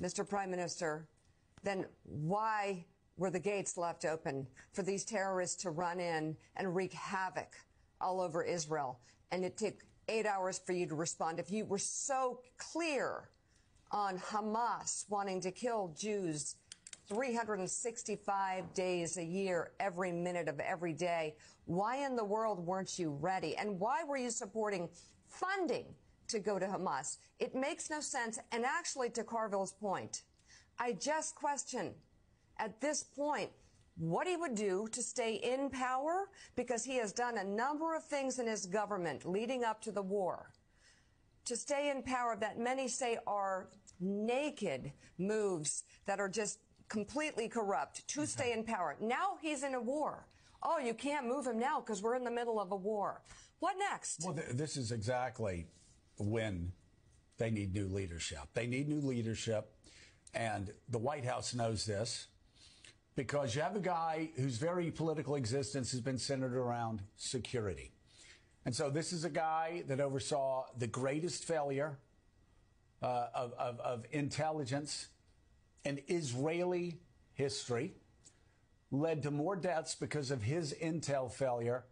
Mr. Prime Minister, then why were the gates left open for these terrorists to run in and wreak havoc all over Israel? And it took 8 hours for you to respond. If you were so clear on Hamas wanting to kill Jews 365 days a year, every minute of every day, why in the world weren't you ready? And why were you supporting funding to go to Hamas? It makes no sense. And actually, to Carville's point, I just question at this point what he would do to stay in power, because he has done a number of things in his government leading up to the war to stay in power that many say are naked moves that are just completely corrupt to stay in power. Now he's in a war. Oh, you can't move him now because we're in the middle of a war. What next? Well, this is exactly when they need new leadership. They need new leadership, and the White House knows this, because you have a guy whose very political existence has been centered around security. And so this is a guy that oversaw the greatest failure of intelligence in Israeli history, led to more deaths because of his intel failure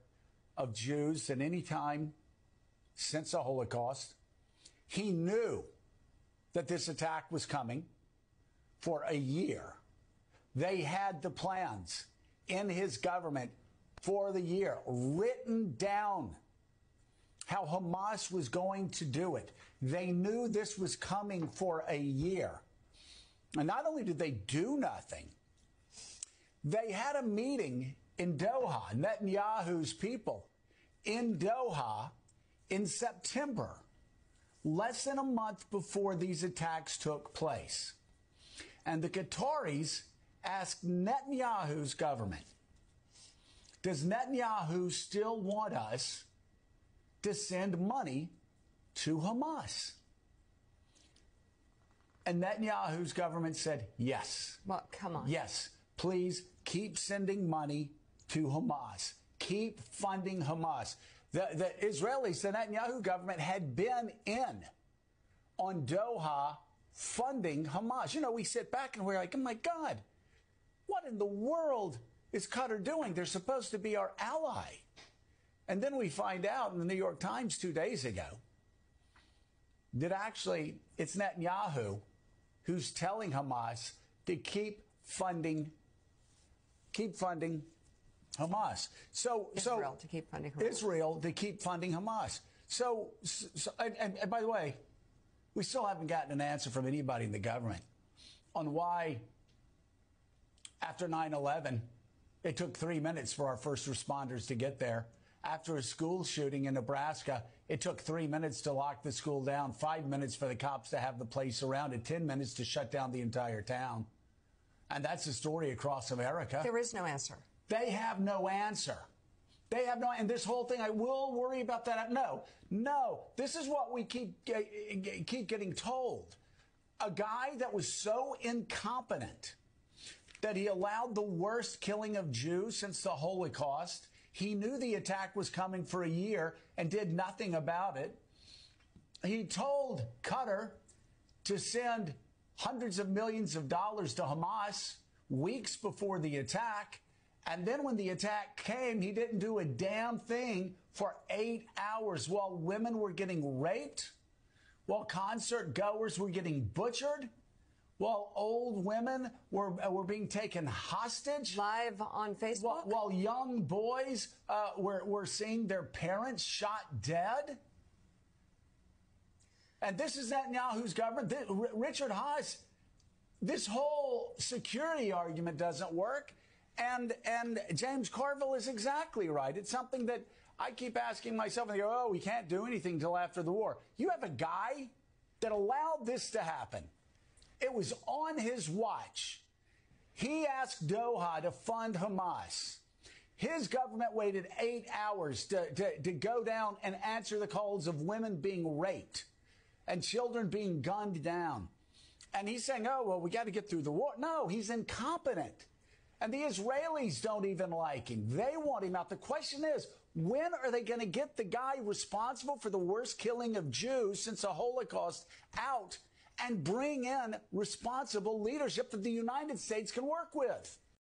of Jews than any time since the Holocaust. He knew that this attack was coming for a year. They had the plans in his government for the year, written down how Hamas was going to do it. They knew this was coming for a year. And not only did they do nothing, they had a meeting in Doha, Netanyahu's people, in Doha in September, less than a month before these attacks took place. And the Qataris asked Netanyahu's government, does Netanyahu still want us to send money to Hamas? And Netanyahu's government said yes. Well, come on. Yes, please keep sending money to Hamas. Keep funding Hamas. The Israelis, the Netanyahu government, had been in on Doha funding Hamas. You know, we sit back and we're like, oh, my God, what in the world is Qatar doing? They're supposed to be our ally. And then we find out in the New York Times 2 days ago that actually it's Netanyahu who's telling Hamas to keep funding Hamas. Israel to keep funding Hamas. Israel to keep funding Hamas. And by the way, we still haven't gotten an answer from anybody in the government on why, after 9/11, it took 3 minutes for our first responders to get there. After a school shooting in Nebraska, it took 3 minutes to lock the school down, 5 minutes for the cops to have the place surrounded, 10 minutes to shut down the entire town. And that's the story across America. There is no answer. They have no answer. They have no, and this whole thing, I will worry about that. No, this is what we keep getting told. A guy that was so incompetent that he allowed the worst killing of Jews since the Holocaust. He knew the attack was coming for a year and did nothing about it. He told Qatar to send hundreds of millions of dollars to Hamas weeks before the attack. And then when the attack came, he didn't do a damn thing for 8 hours while women were getting raped, while concert goers were getting butchered, while old women were being taken hostage. Live on Facebook? While young boys were seeing their parents shot dead. And this is Netanyahu's government. Richard Haas, this whole security argument doesn't work. And James Carville is exactly right. It's something that I keep asking myself, and they go, oh, we can't do anything until after the war. You have a guy that allowed this to happen. It was on his watch. He asked Doha to fund Hamas. His government waited 8 hours to go down and answer the calls of women being raped and children being gunned down. And he's saying, oh, well, we got to get through the war. No, he's incompetent. And the Israelis don't even like him. They want him out. The question is, when are they going to get the guy responsible for the worst killing of Jews since the Holocaust out and bring in responsible leadership that the United States can work with.